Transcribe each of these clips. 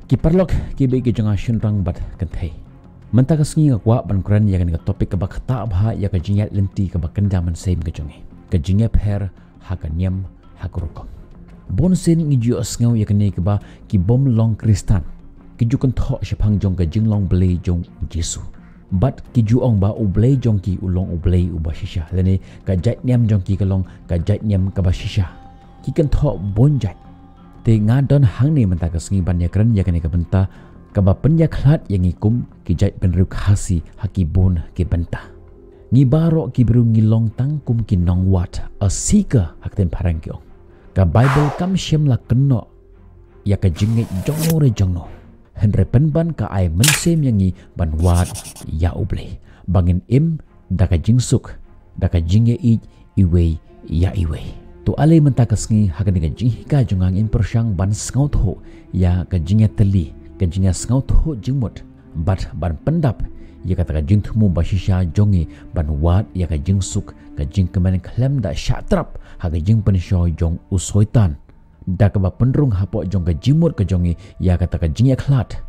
Kiparlok kibe ki jonga shunrang bat kanthai. Mentaka sngi ngakwa ban kuran ya kan topik ka bakta bha ya ka jinya lenti ka bakanda man same ka jongi. Ka jinya pher hakanyam hakurukong. Bonsin ngi ju asngau ya kan ka ba ki bom long kristan. Ki ju kan tho shapang jong ka jinglong ble jong Jesu. Bat ki ju ong ba uble jong ki ulong uble uba shisha lene ka jait nyam jong ki ka long ka jait nyam ka ba shisha. Ki kan tho bonjat. Te ngadon hang ni mentaka sngi ban ya kran ya kan ka benta ka ba penya khlat yang ikum ki jait penruk hasi hakibon ki benta. Ni baro ki bru ngilong tangkum ki nong wat asika hakten parang ki ong. Ka Bible kam shem la keno ya ka jinge jongno re jongno. Henre penban ka ai mensem yang i ban wat ya uble. Bangin im da ka jingsuk da ka jinge i iwe ya iwe. Tu alai mentaka sngi hakan ka jingka jungang in persyang ban sngaut ho ya ka jinge teli ka jinge sngaut ho jingmut bat ban pendap ya kata ka jingtmu basisha jongi ban wat ya ka jingsuk ka jing kemen klem da syatrap ha ka jing pensho jong usoitan da ka ba penrung hapo jong ka jimut ka jongi ya kata ka jinge khlat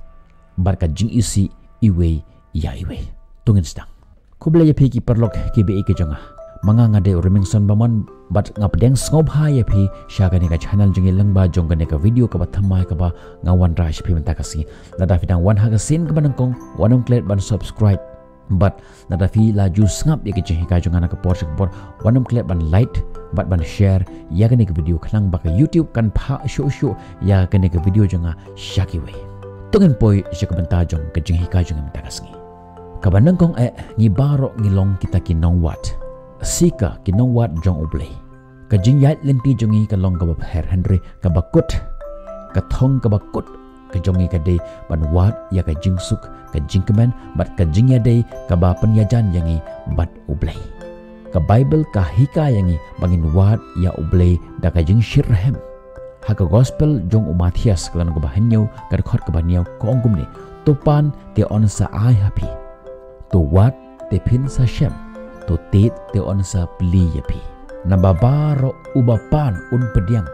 bar ka jing isi iwe ya iwe tungin stang kubla ya phi ki perlok ki be ke jonga manga ngade remingson baman bat ngapdeng sngop ha ya phi shagani ka channel jungi langba jongane ka video ka bathamai ka ba ngawan ra shi phi mentaka si lada fidang wan ha ka sin ka banangkong wanong klet ban subscribe bat lada fi laju ngap ya ke jehi ka jongana ka por wanong klet ban like bat ban share ya kane ka video khlang ba ka YouTube kan pha sho ya kane ka video jonga shaki we tungen poi shaka banta jong ka jehi ka jonga mentaka si ka banangkong ngi baro ngilong kita ki nong wat Sika kinong wat jong uble. Ka jingyat lenti jongi ka long ka bapher Henry ka bakut. Ka thong ka bakut. Ka jongi ka day ban wat ya ka jingsuk ka jingkemen bat ka jingya day ka ba penyajan yangi bat uble. Ka Bible ka hika yangi bangin wat ya uble da ka jing shirhem. Ha ka gospel jong Mathias kalan ka bahanyaw ka khot ka banyaw ko ongkum ni. Tupan te on sa ai happy. Tu wat te pin sa shem. To tit te on sa pli yapi na babaro ubapan un pediang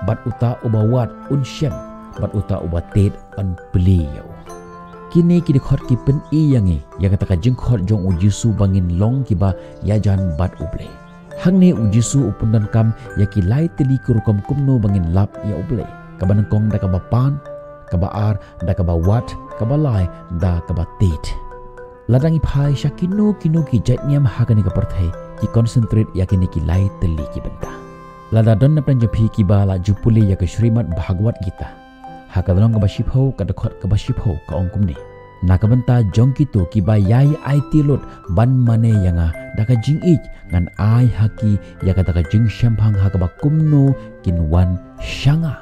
bat uta ubawat un shem bat uta ubatet on pli yau kini ki khot ki pen i yangi ya kata ka jing khot jong ujisu bangin long ki ba ya jan bat uble hang ne ujisu upundan kam ya ki lai teli kurukom kumno bangin lap ya uble ka banangkong da ka bapan ka baar da ka bawat ka balai da ka batet Ladangi phai shakino kino ki jatnyam hakani ka parthai ki concentrate yakini ki lai teli ki benta. Lada don na pranjaphi ki bala jupuli ya ka Srimad Bhagavad Gita. Hakadalong ka bashipho ka dakhot ka bashipho ka ongkum ni. Nakabenta jongki to ki ba yai ai tilot ban mane yanga daka jing ich ngan ai haki ya ka daka jing shampang hakaba kumno kinwan shanga.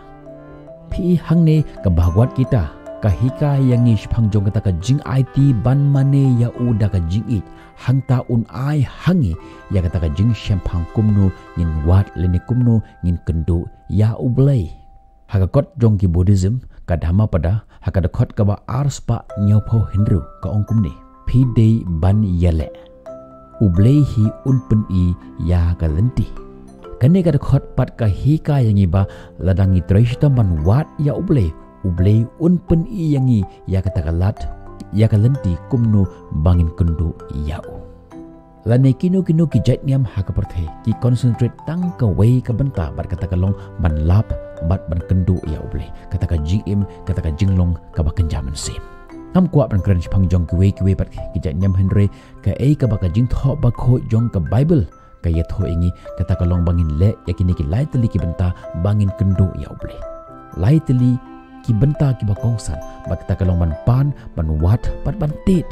Phi hangne ka Bhagavad Gita kahika yang ish pangjong kata ka jing IT ban mane ya uda ka jing it hangta un ai hangi ya kata ka jing shampang kumno ngin wat lene kumno ngin kendo ya ublay hakakot jong ki Buddhism ka dhamma pada hakadakot ka ba arspa nyopo Hindu ka ongkum ni phi day ban yale ublay hi un pen i ya ka lenti kane ka dakot pat kahika yang iba ladangi trishta ban wat ya ublay ublay un pen i yangi ya katakalat ya kalenti kumno bangin kendo yau lane kino ki jatnyam hakaperthe ki concentrate tang ka way ka benta bar katakalong ban lap bat ban kendo ya ublay kataka jim kataka jinglong ka bakenjaman sim kam kwa ban kren chpang jong ki way bat ki jatnyam henry ka ka baka jing tho ba kho jong ka Bible ka ya tho ingi katakalong bangin le yakini ki lai teli ki benta bangin kendo ya ublay lai teli ki benta ki bakongsan bakta kalong ban pan ban wat pat ban tit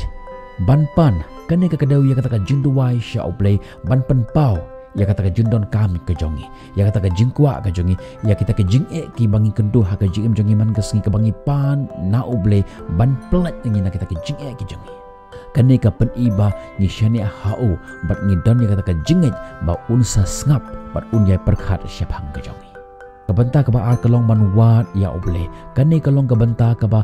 ban pan kane ka kadaw ya kata ka jinduwai sha oblay ban pen pau ya kata ka jindon kam ka jongi ya kata ka jingkwa ka jongi ya kita ka jing ki bangi kendo ha ka jing jongi man gasngi ka bangi pan na oblay ban plat ngi na kita ka jing ki jongi kane ka pen iba ni shani hao bat ngi don ya kata ka jinget ba unsa ngap bat unyai perkhat syapang ka jongi kabenta ka ba ar kalong ban wat ya uble kani kalong kabenta ka ba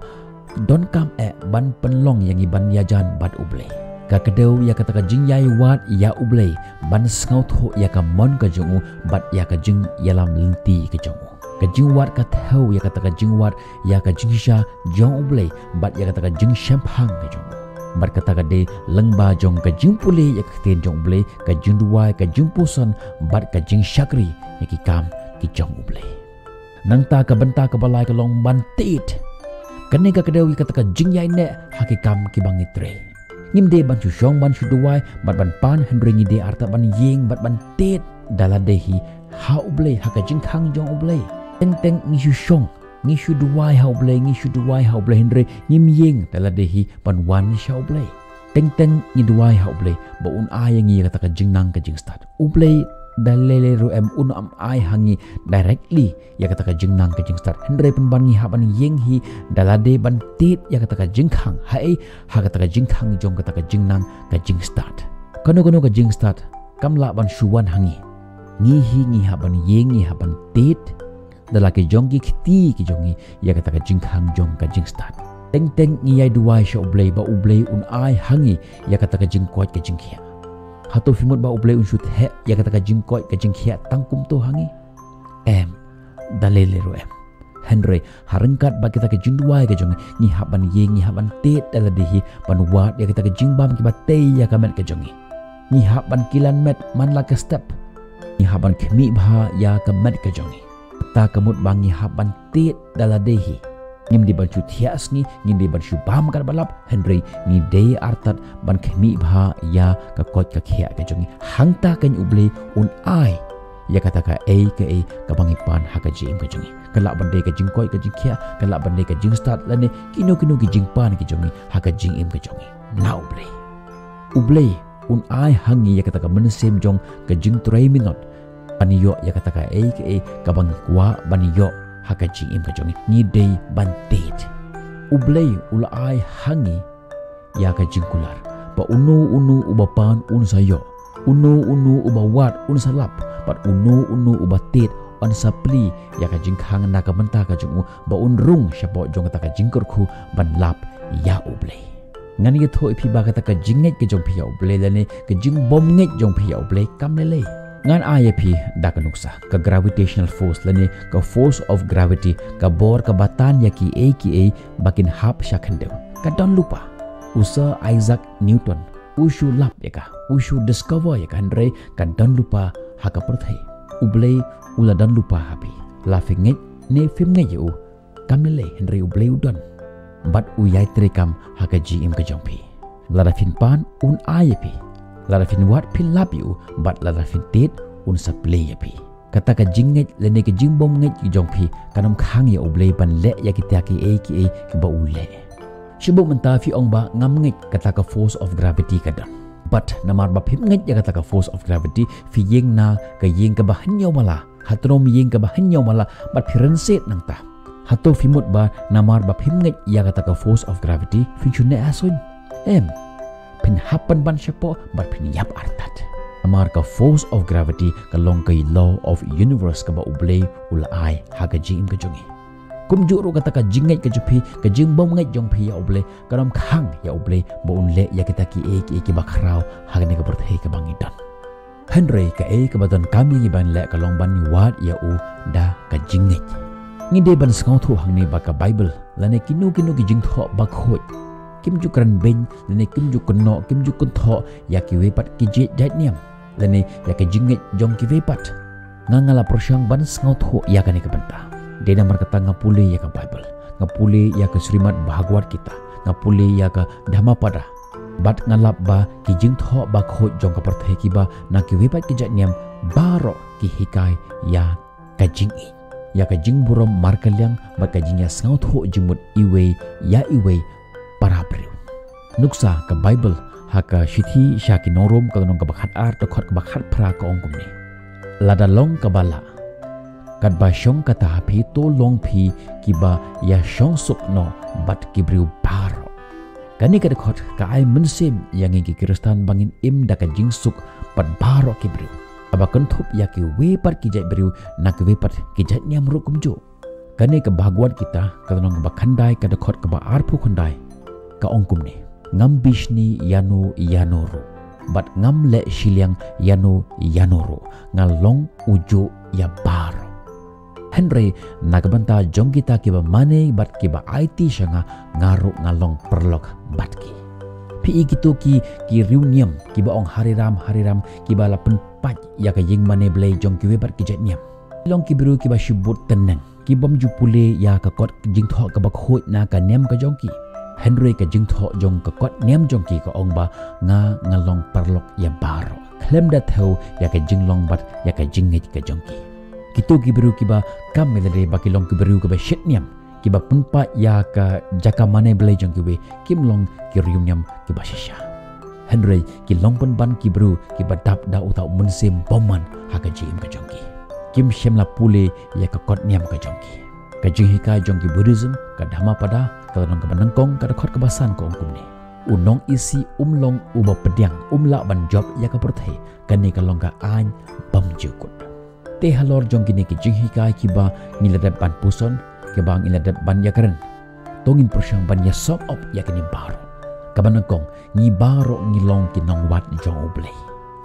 don kam ban penlong yang iban yajan bat uble ka kedeu ya kata ka jing yai wat ya uble ban sngau tho ya ka mon ka jongu bat ya ka jing yalam lenti ka jongu Kajing wat ka thau ya kata kajing wat ya kajing sha jong ublay bat ya kata kajing shampang ka jong. Bat kata kade lengba jong kajing pule ya katen jong ublay kajing duai kajing puson bat kajing syakri ya ki kam ki jong ublay. Nang ta ka benta ka balai ka long bantit. Kane ka kadewi kata kajing ya ine hakikam ki bangitre. Ngimde ban syong ban syuduai bat ban pan hendring ide arta ban ying bat ban tit daladehi ha ublay hakajing khang jong ublay. Teng ngishu syong ngishu duai ha ublay ngishu duai ha ublay hendre ngim ying daladehi ban wan sha ublay. Teng ngi duai ha ublay ba un ay ngi kata kajing nang kajing start ublay dalele ru em un am ai hangi directly ya kata kajing nang kajing start hendre pen ban ngi ha ban ying hi dalade ban tit ya kata kajing khang hai ha kata kajing khang jong kata kajing nang kajing start kono kajing start kamla ban shuwan hangi ngi hi ngi ha ban ying ngi ha ban tit dalaki jongki kiti ki jongi ya kata kajing khang jong kajing start teng ngi ai duai sha ublay ba ublay un ai hangi ya kata kajing koit kajing khia hatu fimut ba ublay un shut he ya kata kajing koit kajing khia tangkum tu hangi em dalele ro em Henry harengkat ba kita kajing duai ka jongi ngi haban ye ngi haban tet daladihi ban wat ya kata kajing bam ki ba te ya kamet ka jongi ngi haban kilan met man la ka step ngi haban khmi bha ya kamet ka jongi ta kamut bangi haban tit daladehi ngim di bancu thias ngi ngim di bancu bam kar balap Henry ngi de artat ban khmi bha ya ka kot ka khia ka jongi hangta kan uble un ai ya kata ka ka bangi pan ha ka jim ka jongi kala bande ka jingkoi ka jingkhia kala bande ka jing start lane kino ki jing pan ki jongi ha ka jing im ka jongi na uble un ai hangi ya kata ka mensem jong ka jing 3 minut baniyo ya kata ka ka bangi kwa baniyo haka jing im ka jongi ni day bantit ublay ula ai hangi ya ka jing kular ba unu uba pan un sayo unu uba wat un salap bat unu uba tit on sapli ya ka jing khang na ka menta ka jungu ba un rung shapo jong kata ka jing kurku ban lap ya ublay ngani ke thoi phi ba kata ka jinget ke jong phi ya ublay lane ka jing bom nget jong phi ya ublay kam lele ngan IAP da ka nuksa ka gravitational force lane ka force of gravity ka bor ka batan ya ki aka bakin hap shakhandew ka don lupa usa Isaac Newton ushu lap ya ka ushu discover ya ka andre ka don lupa ha ka perthai ublay ula don lupa happy laughing nget ne film nge yu kamle henry ublay udon bat uyai trekam ha ka gm ka jongpi lara fin pan un IAP lara fin wat pin lap yu bat lara fin tit un saplay ya pi kata ka jinget lene ke jimbom nget ki jongpi kanam khang ya ublay ban le ya ki taki aka ki ba ule shibu menta fi ong ba ngam nget kata ka force of gravity ka don but namar ba phim nget ya kata ka force of gravity fi yeng na ka yeng ka ba hanyo mala hatrom yeng ka ba hanyo mala bat phiren set nang ta hato fimut ba namar ba phim nget ya kata ka force of gravity fi chune asun em pin happen ban shapo bat pin yap artat amar ka force of gravity ka long kai law of universe ka ba ublay ula ai ha ka jing ka jongi kum ju ro kata ka jinget ka jupi ka jing bom ngai jong phi ya ublay ka ram khang ya ublay ba un le ya kita ki ba khrau ha ne ka berthai ka bangi dan Henry ka ka badan kami gi ban le ka long ban ni wat ya u da ka jinget ngi de ban skau thu hang ni ba ka bible lane kinu ki jing tho ba khoi kim ju kran ben lane kim ju kunno kim ju kun tho ya ki we pat ki je jat niam lane ya ka jinget jong ki we pat ngangala prosyang ban skau thu ya ka ni ka banta de namar kata ngapule ya ka bible ngapule ya ka Srimad Bhagavad kita ngapule ya ka Dhammapada bat ngalap ba ki jing tho ba khoi jong ka perthai ki ba na ki we pat ki jat niam baro ki hikai ya ka jing ya ka jing burom markalyang ba ka jing ya skau thu jimut iwe ya iwe para priu nuksa ka bible haka shithi shaki norom ka nong ka bakhat ar to khot ka bakhat phra ka ongkum ni lada long ka bala kat ba shong ka ta phi to long phi ki ba ya shong suk no bat ki briu baro kani ka khot ka ai mensem yang ki kristan bangin im da ka jing suk pat baro ki briu aba kan thup ya ki we par ki jai briu na ki we pat ki jai nyam ru kumjo kani ka Bhagavad kita ka nong ka bakhandai ka khot ka ba ar phu khandai ka ongkum ni ngam bishni yanu yanoro bat ngam le shiliang yanu yanoro ngalong ujo ya baro Henry nagbanta jong kita kiba mane bat kiba IT syanga ngaruk ngalong perlok batki. Pi gitu ki reunion kiba ong hariram kiba lapen pat ya ka ying mane blay jong kiwe bat ki jatniam. Long kibiru kiba shibut tenang kiba mju pule ya ka kot jing tho ka bak hoi na ka nem ka jong ki. Henry ka jing tho jong ka kot nem jong ki ka ong ba ngalong perlok ya baro. Klem da thau ya ka jing long bat ya ka jing ngej ka jong ki. Kitu kibiru kiba kam melade bakilong kibiru kiba shitniam kiba punpa ya ka jaka mane blay jong kiwe kimlong kiriumnyam kiba shisha. Henry kilong pun ban kibiru kiba dap da utau munsim boman haka jim ka jong ki. Kim shemla pule ya ka kot niam ka jong ki. Ka jing hika jong ki Buddhism ka dhamma pada ka nong ka banangkong ka khot kebasan ko ongkum ni. Unong isi umlong uba pediang umla ban job ya ka perthai kani ka long ka an bam jukut. Te halor jong kini ki jing hikai kiba ngiladap ban puson kiba ngiladap ban yakaren tongin persyang ban ya sop op yakini baro kabanangkong ngi baro ngilong kinong wat jong oblay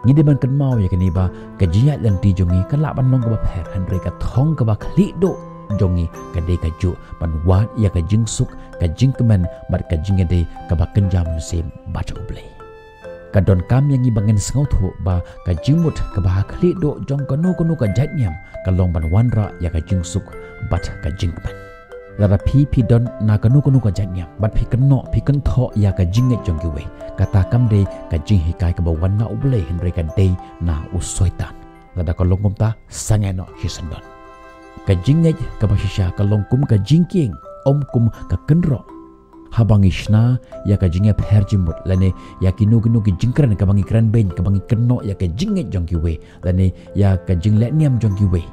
ngi deban kan mau yakini ba kajiat lanti jongi kan la ban long ka pher Henry ka thong ka ba khli do jongi ka de ka ju ban wat ya ka jing suk ka jing kemen bat ka jing de ka ba kenjam sim bat oblay kadon kam yang ibangen sengau thu ba ka jingmut ka bah khli do jong kanu ka jatnyam ka long ban wanra ya ka jingsuk bat ka jingban lara phi don na kanu ka jatnyam bat phi kanno phi kan tho ya ka jinge jong ki we kata kam de ka jing hikai ka ba wanna uble Henry ka de na usoitan lada ka longkum ta sangeno hisandon ka jinge ka ba shisha ka longkum ka jingking kum ka kenro habang isna ya ka jinge pher jimut lane ya kinu ki jingkran ka bangi kran ben ka bangi kenno ya ka jinge jong ki we lane ya ka jingle niam jong ki we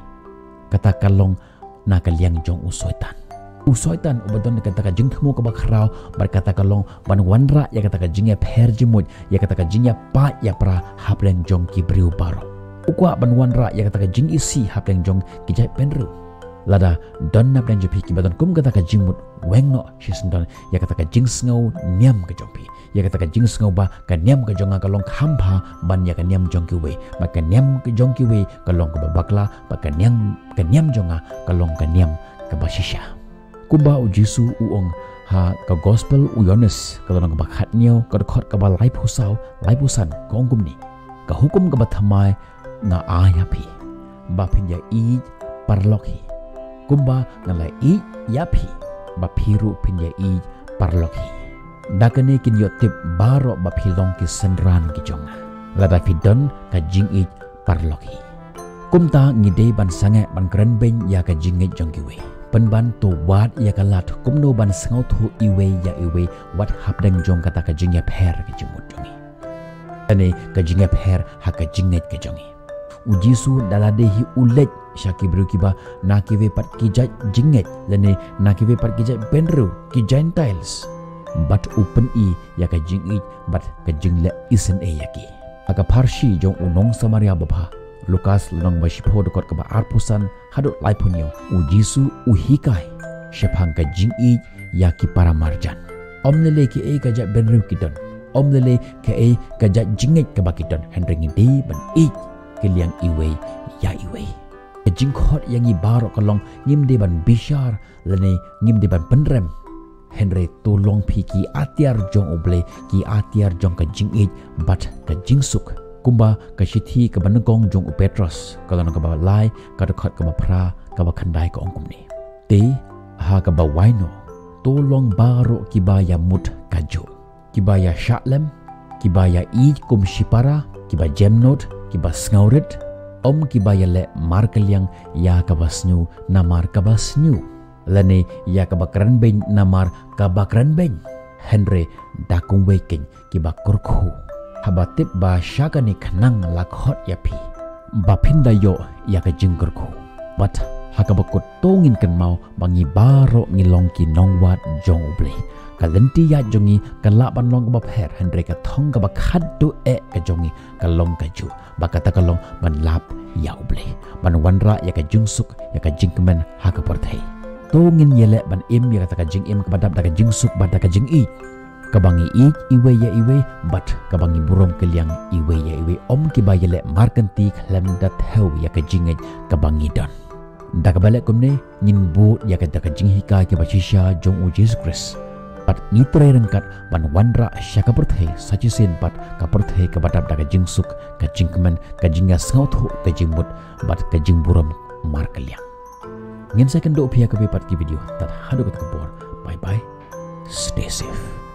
kata kalong na ka liang jong usoitan ubadon kata ka jing thmu ka bakhrao bar kata kalong ban wanra ya kata ka jinge pher jimut ya kata ka jinge pa ya pra hapleng jong ki briu baro ukwa ban wanra ya kata ka jing isi hapleng jong ki jai penru lada don na plan jopi ki badon kum kata ka jingmut wengno shisndon ya kata ka jing sngo niam ka jopi ya kata ka jing sngo ba ka niam ka jonga ka long khampa ban ya ka niam jong ki we ba ka niam ka jong ki we ka long ka bakla ba ka niam jonga ka long ka niam ka bashisha kuba ujisu uong ha ka gospel u Yohanes ka long ka bakhat nyo ka khot ka ba lai phusau lai pusan ka ongkum ni ka hukum ka bathamai na aya phi ba phin ya i parlokhi kumba ngalai i yapi ba phiru pinya i parlokhi dakane kin yo tip baro ba philong ki senran ki jonga lada fidon ka jing i parlokhi kumta ngide ban sange ban kren ben ya ka jing i jong ki we penban to wat ya ka lat kumno ban sangau thu iwe ya iwe wat habdang jong kata ka jing ya pher ki jumut jongi ane ka jing ya pher ha ka jing net ki jongi ujisu daladehi ulet syaki berukiba nakiwe pat kijat jinget lene nakiwe pat kijat benru ki gentiles bat open i ya ka jing i bat ka jingle isen e yaki aka parshi jong unong samaria baba Lukas lenong bashipo dokot ka ba arpusan hadut laipunyo ujisu uhikai syapang ka jing i yaki para marjan omlele ki e ka jat benru kidon omlele ka e ka jat jinget ka bakidon Henry ngidi ban i kiliang iwe ya iwe jing khot yang i baro kalong ngim de ban bishar lene ngim de ban penrem Henry tolong phi ki atiar jong oble ki atiar jong ka jing it bat ka jing suk kumba ka shithi ka banangkong jong Petros kalong ka ba lai ka khot ka ba phra ka ba khandai ka ongkum ni te ha ka ba waino tolong baro ki ba ya mut kajo ki ba ya shalem ki ba ya i kum shipara ki ba jemnot ki ba snaurit ki ba ya le markeliang ya ka basnyu namar ka basnyu lane ya ka bakran ben namar ka bakran ben Henry dakung weking ki ba kurkhu habatip ba shaka ni khanang lakhot ya phi ba phinda yo ya ka jingkurkhu bat hakabakut tongin kan mau bangi baro ngilong ki nongwat jong uble kalenti ya jongi kalaban long ba pher Henry ka thong ka ba khaddu e ka jongi kalong ka ju bakata kalong ban lap ya uble ban wanra ya ka jungsuk ya ka jingkemen ha ka porthai tongin yele ban im ya ka jing im ka badap da ka jingsuk bada ka jing i kabangi i iwe ya iwe bat kabangi burom keliang iwe ya iwe ki ba yele markanti khlam dat heu ya ka jinge kabangi don Dak balik kumne ngin bu ya ka dak jing hika ke bachisha jong u Jesus Christ. Pat ngitre rengkat ban wandra syaka perthai sachi sen pat ka perthai ka badap dak jing suk ka jingkemen ka jinga sngaut hu ka jingmut bat ka jingburam mar kalyang. Ngin saya kendo pihak ke pat ki video tat hadu ka bor. Bye bye. Stay safe.